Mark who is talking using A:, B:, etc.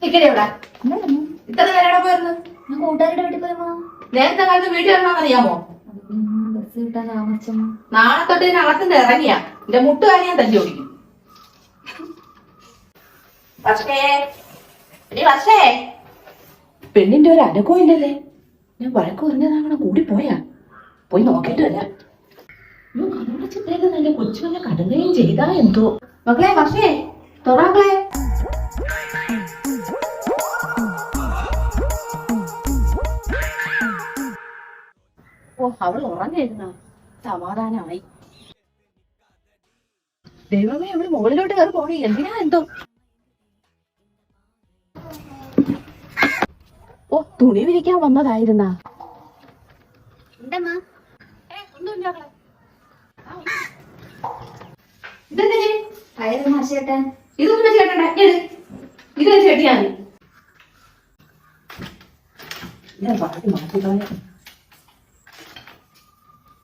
A: ഇത്ര നേരം പോയിരുന്നു?
B: ഞാൻ കൂട്ടുകാരുടെ വീട്ടിൽ പോയമ്മ.
A: നേരത്തെ കാലത്ത് വീട്ടിൽ വരണമെന്ന് അറിയാമോ?
B: ബസ് കിട്ടാൻ താമസിച്ചമ്മ.
A: നാളെ തൊട്ട് അകത്തിന്റെ ഇറങ്ങിയാ എന്റെ മുട്ടുകാരി ഞാൻ തല്ലി ഓടിക്കും. പെണ്ണിന്റെ ഒരു അനക്കവും ഇല്ലല്ലേ? ഞാൻ വഴക്ക് പറഞ്ഞതാകണം കൂടി പോയാ പോയി നോക്കിട്ട് വരാം. നല്ല കൊച്ചു വല്ല കടുകയും ചെയ്താ എന്തോ. മക്കളെ പക്ഷേ തുറക്കളെ. ഓ അവൾ ഉറങ്ങിയിരുന്ന സമാധാനമായി. ദൈവമേ അവള് മുകളിലോട്ട് കയറി പോണേ എന്തിനാ എന്തോ. ഓ തുണി വിരിക്കാൻ വന്നതായിരുന്നാ?
B: ഇതൊന്നും
A: ചേട്ടണ്ട ഇത് ചേട്ടിയാ. ഞാൻ പാട്ടി മാറ്റി